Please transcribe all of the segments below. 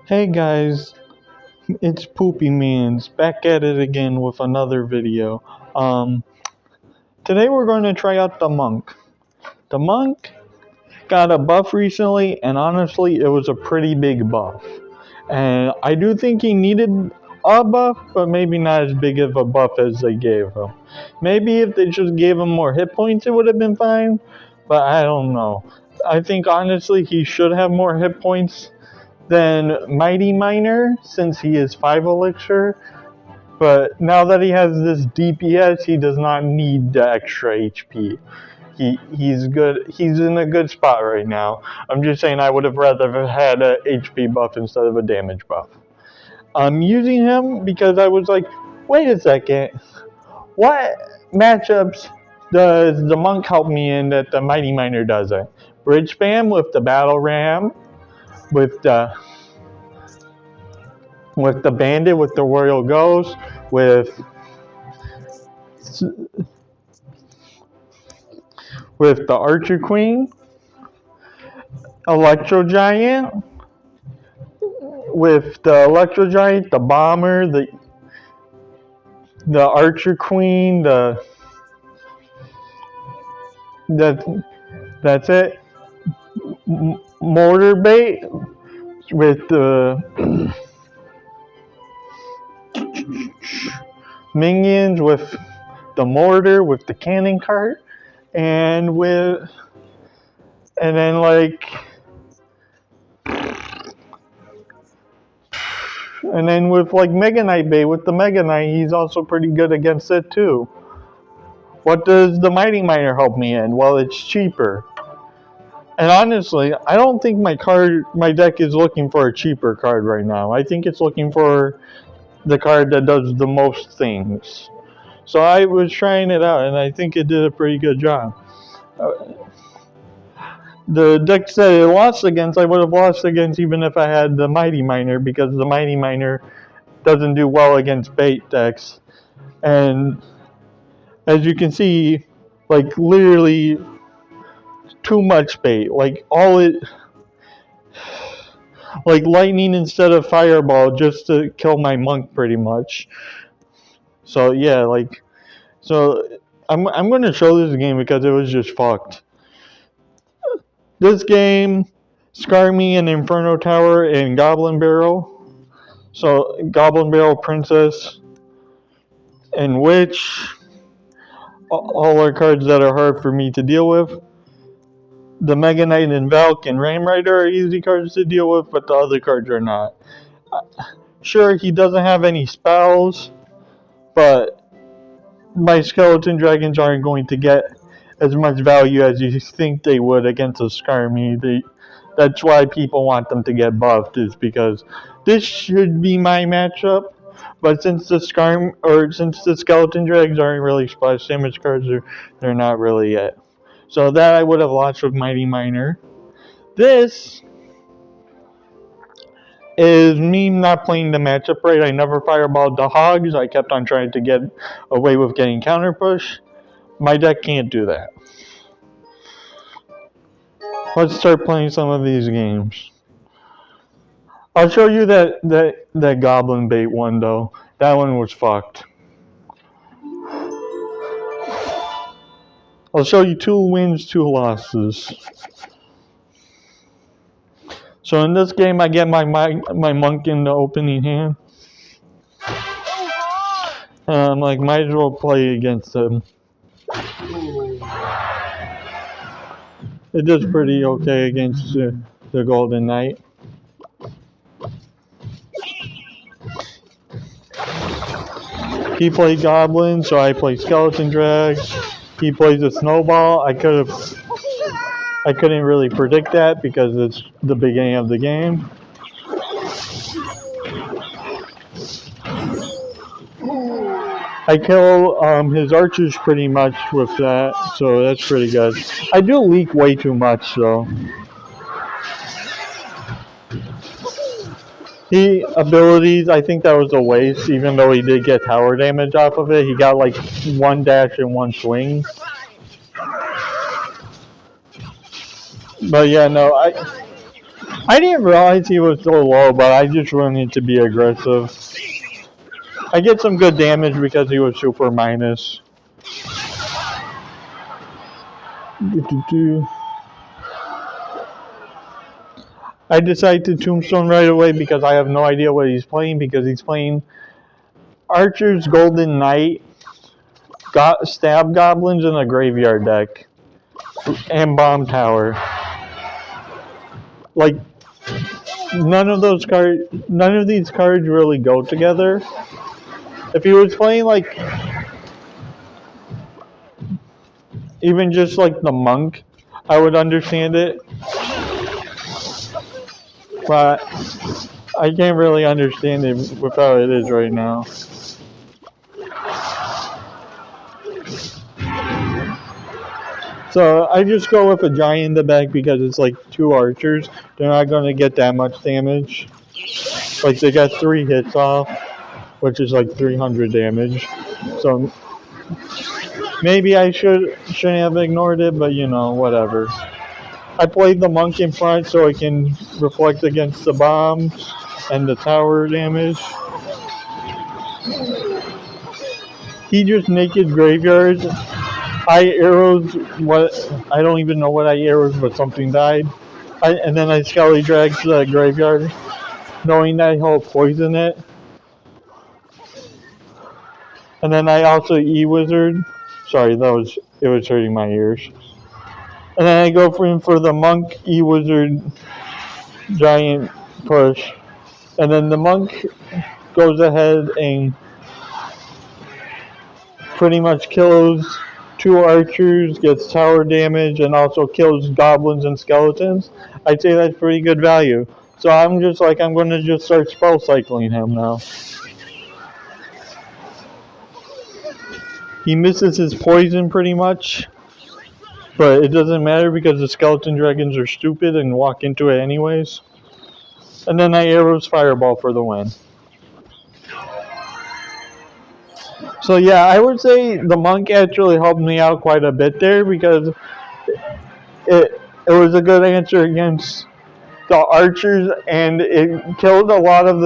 Hey guys, it's Poopy Mans back at it again with another video. Um, Today we're going to try out the Monk. The Monk got a buff recently, and honestly, it was a pretty big buff. And I do think he needed a buff, but maybe not as big of a buff as they gave him. Maybe if they just gave him more hit points, it would have been fine, but I don't know. I think honestly, he should have more hit points than Mighty Miner, since he is 5 elixir, but now that he has this DPS, he does not need the extra HP. He's good. He's in a good spot right now. I'm just saying I would have rather had a HP buff instead of a damage buff. I'm using him because I was like, wait a second, what matchups does the Monk help me in that the Mighty Miner doesn't? Bridge spam with the Battle Ram, with the Bandit, with the Royal Ghost, with the Archer Queen, Electro Giant, with the Electro Giant, the Bomber, the Archer Queen, that's it. Mortar Bait with the minions, with the mortar, with the cannon cart, and then with like Mega Knight bait, with the Mega Knight, he's also pretty good against it too. What does the Mighty Miner help me in? Well, it's cheaper. And honestly, I don't think my deck is looking for a cheaper card right now. I think it's looking for the card that does the most things. So I was trying it out, and I think it did a pretty good job. The decks that it lost against, I would have lost against even if I had the Mighty Miner, because the Mighty Miner doesn't do well against bait decks. And as you can see, like literally too much bait. Like like lightning instead of fireball just to kill my Monk pretty much. So yeah, I'm going to show this game because it was just fucked. This game, Skarmy and Inferno Tower and Goblin Barrel. So Goblin Barrel, Princess, and Witch. All are cards that are hard for me to deal with. The Mega Knight and Valk and Ram Rider are easy cards to deal with, but the other cards are not. Sure, he doesn't have any spells, but my Skeleton Dragons aren't going to get as much value as you think they would against a Skarmy. That's why people want them to get buffed, is because this should be my matchup. But since the Skeleton Dragons aren't really splash damage cards, they're not really yet. So that I would have lost with Mighty Miner. This is me not playing the matchup right. I never fireballed the Hogs. I kept on trying to get away with getting counter push. My deck can't do that. Let's start playing some of these games. I'll show you that Goblin Bait one though. That one was fucked. I'll show you 2 wins, 2 losses. So in this game, I get my Monk in the opening hand. I'm like, might as well play against him. It does pretty okay against the Golden Knight. He played Goblin, so I play Skeleton Drag. He plays a Snowball. I couldn't really predict that because it's the beginning of the game. I kill his archers pretty much with that, so that's pretty good. I do leak way too much, though. He abilities, I think that was a waste, even though he did get tower damage off of it. He got like 1 dash and 1 swing. But yeah, no, I didn't realize he was so low, but I just wanted to be aggressive. I get some good damage because he was super minus. I decide to tombstone right away because I have no idea what he's playing, because he's playing Archer's Golden Knight, Stab Goblins in a graveyard deck, and Bomb Tower. Like, none of these cards really go together. If he was playing like even just like the monk, I would understand it. But I can't really understand it with how it is right now. So I just go with a giant in the back because it's like 2 archers. They're not going to get that much damage. Like, they got 3 hits off, which is like 300 damage. So maybe I shouldn't have ignored it, but you know, whatever. I played the monk in front so I can reflect against the bombs and the tower damage. He just naked graveyards. I arrows what I don't even know what I arrows, but something died. And then I Skelly dragged the graveyard, knowing that he'll poison it. And then I also E-Wizard. Sorry, it was hurting my ears. And then I go for the monk E-Wizard giant push. And then the monk goes ahead and pretty much kills 2 archers, gets tower damage, and also kills goblins and skeletons. I'd say that's pretty good value. So I'm just like, I'm going to just start spell cycling him now. He misses his poison pretty much, but it doesn't matter because the skeleton dragons are stupid and walk into it anyways. And then I arrows fireball for the win. So yeah, I would say the monk actually helped me out quite a bit there because it was a good answer against the archers, and it killed a lot of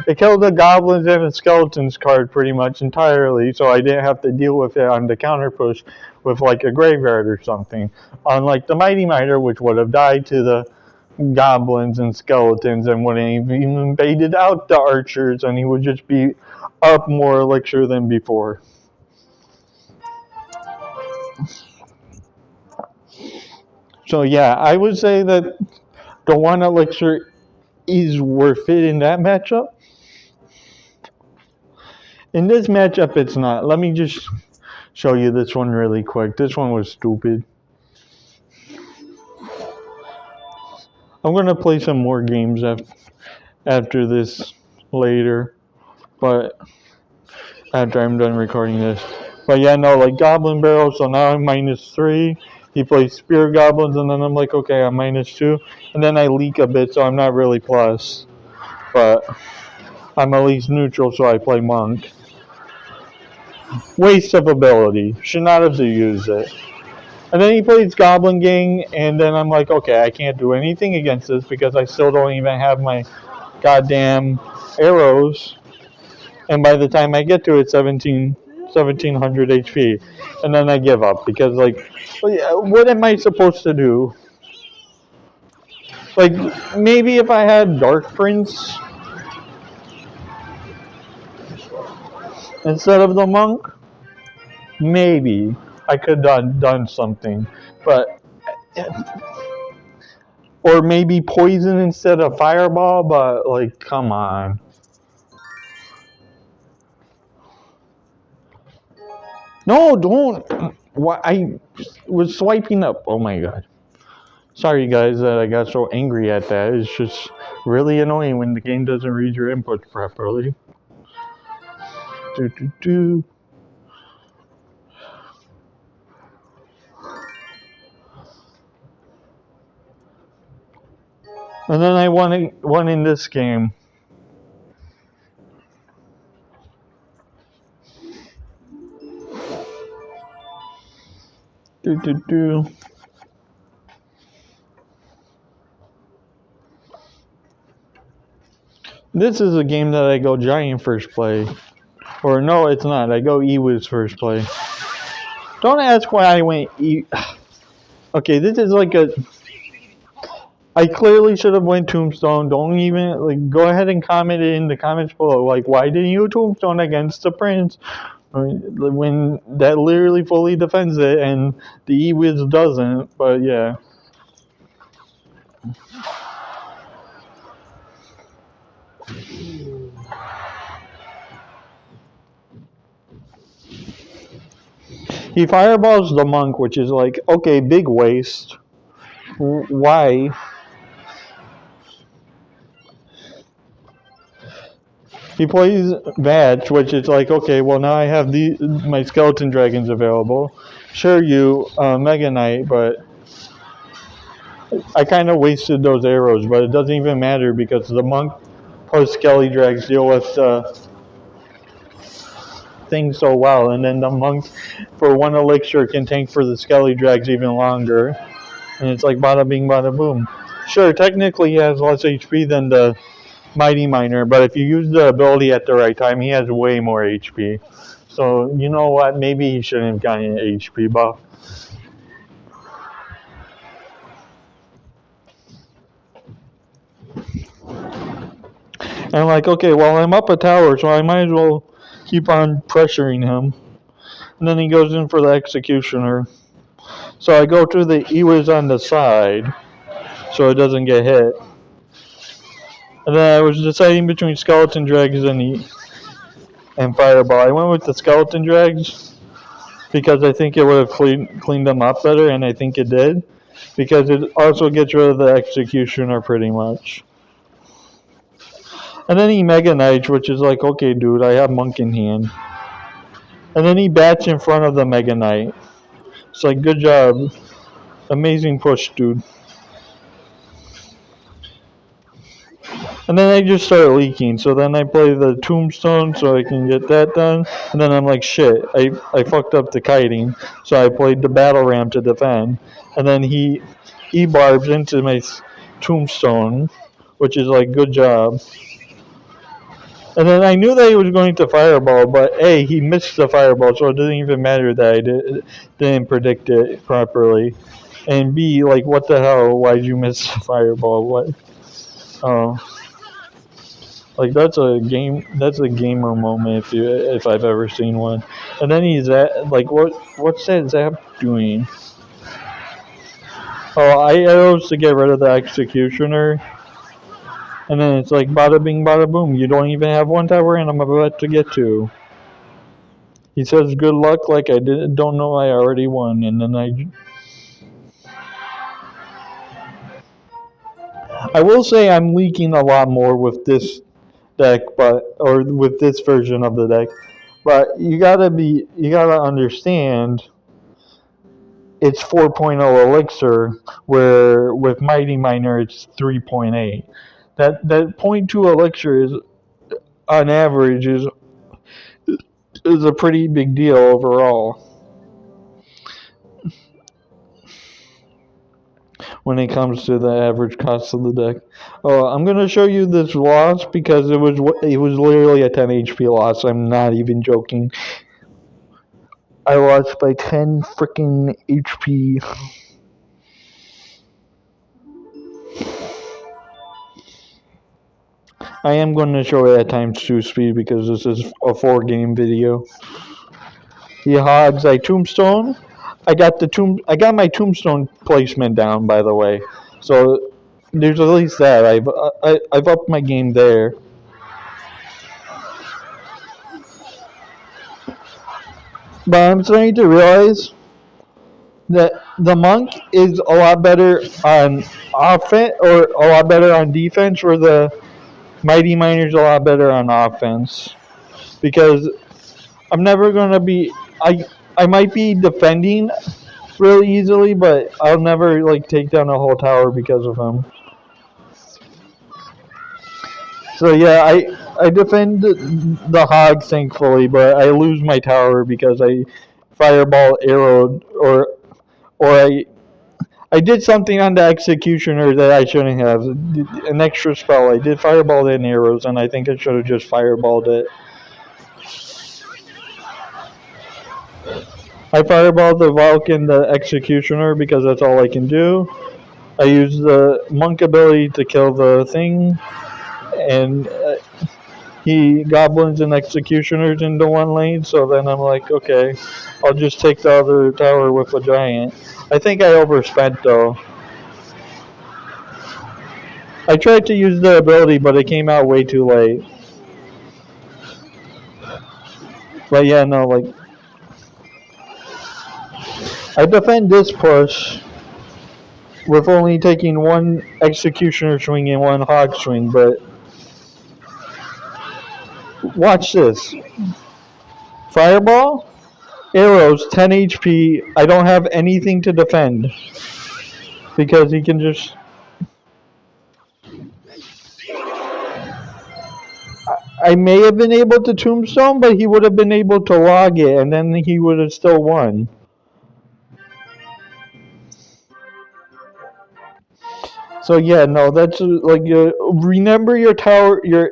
it killed the goblins and the skeletons card pretty much entirely, so I didn't have to deal with it on the counter push with like a graveyard or something. Unlike the Mighty Miter, which would have died to the goblins and skeletons and wouldn't have even baited out the archers, and he would just be up more elixir than before. So yeah, I would say that the 1 elixir is worth it in that matchup. In this matchup, it's not. Let me just show you this one really quick. This one was stupid. I'm going to play some more games after this later, but after I'm done recording this. But yeah, no, like Goblin Barrel, so now I'm -3. He plays Spear Goblins, and then I'm like, okay, I'm -2. And then I leak a bit, so I'm not really plus. But I'm at least neutral, so I play Monk. Waste of ability. Should not have used it. And then he plays Goblin Gang, and then I'm like, okay, I can't do anything against this because I still don't even have my goddamn arrows. And by the time I get to it, 1700 HP. And then I give up because, like, what am I supposed to do? Like, maybe if I had Dark Prince instead of the Monk, maybe I could have done something. But or maybe poison instead of fireball, but like, come on. No, don't. What I was swiping up. Oh my god. Sorry guys that I got so angry at that. It's just really annoying when the game doesn't read your input properly. Do do do. And then I won in this game. Do do do. This is a game that I go Giant first play. Or no, it's not. I go Ewiz first play. Don't ask why I went Okay, this is like a... I clearly should have went Tombstone. Don't even, like, go ahead and comment it in the comments below. Like, why didn't you Tombstone against the Prince? When that literally fully defends it and the Ewiz doesn't, but yeah. He fireballs the Monk, which is like, okay, big waste. Why? He plays Vatch, which is like, okay, well now I have my Skeleton Dragons available. Sure, you Mega Knight, but I kind of wasted those arrows, but it doesn't even matter because the Monk plus Skelly Drags deal with things so well, and then the Monk for 1 elixir can tank for the Skelly Drags even longer, and it's like bada bing bada boom. Sure, technically he has less HP than the Mighty Miner, but if you use the ability at the right time, he has way more HP. So, you know what, maybe he shouldn't have gotten an HP buff. And I'm like, okay, well, I'm up a tower, so I might as well keep on pressuring him. And then he goes in for the Executioner. So I go to the Ewiz on the side, so it doesn't get hit. And then I was deciding between Skeleton Drags and Fireball. I went with the Skeleton Drags because I think it would have cleaned them up better, and I think it did. Because it also gets rid of the Executioner pretty much. And then he Mega Knights, which is like, okay, dude, I have Monk in hand. And then he bats in front of the Mega Knight. It's like, good job. Amazing push, dude. And then I just start leaking. So then I play the Tombstone so I can get that done. And then I'm like, shit, I fucked up the kiting. So I played the Battle Ram to defend. And then he barbs into my Tombstone, which is like, good job. And then I knew that he was going to Fireball, but A, he missed the Fireball, so it doesn't even matter that I didn't predict it properly. And B, like, what the hell? Why'd you miss the Fireball? What? Oh. Like, that's a gamer moment if I've ever seen one. And then he's like, what's that Zap doing? Oh, I arrows to get rid of the Executioner. And then it's like bada bing bada boom. You don't even have 1 tower and I'm about to get 2. He says good luck like I don't know I already won. And then I will say I'm leaking a lot more with this deck, or with this version of the deck. But you gotta understand it's 4.0 elixir, where with Mighty Miner it's 3.8. That 0.2 elixir is on average is a pretty big deal overall when it comes to the average cost of the deck. Oh, I'm gonna show you this loss because it was literally a 10 HP loss. I'm not even joking. I lost by 10 freaking HP. I am going to show it at ×2 speed because this is a 4-game video. He hogs a Tombstone. I got my Tombstone placement down, by the way. So there's at least that. I've upped my game there. But I'm starting to realize that the Monk is a lot better on offense, or a lot better on defense, where the Mighty Miner's a lot better on offense. Because I'm never going to be... I might be defending really easily, but I'll never like take down a whole tower because of him. So yeah, I defend the hog thankfully, but I lose my tower because I fireball arrowed or I did something on the executioner that I shouldn't have. An extra spell. I did fireball and arrows, and I think I should have just fireballed it. I fireballed the Vulcan, the executioner, because that's all I can do. I used the monk ability to kill the thing, and he goblins and executioners into one lane. So then I'm like, okay, I'll just take the other tower with a giant. I think I overspent though. I tried to use the ability, but it came out way too late. But yeah, no, like I defend this push with only taking one executioner swing and one hog swing, but watch this. Fireball, arrows, 10 HP. I don't have anything to defend because he can just. I may have been able to tombstone, but he would have been able to log it, and then he would have still won. So yeah, no, that's like remember your tower, your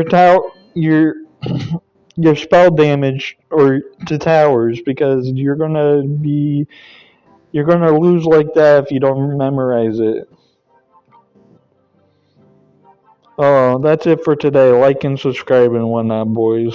tower, your spell damage or to towers because you're gonna lose like that if you don't memorize it. Oh, that's it for today. Like and subscribe and whatnot, boys.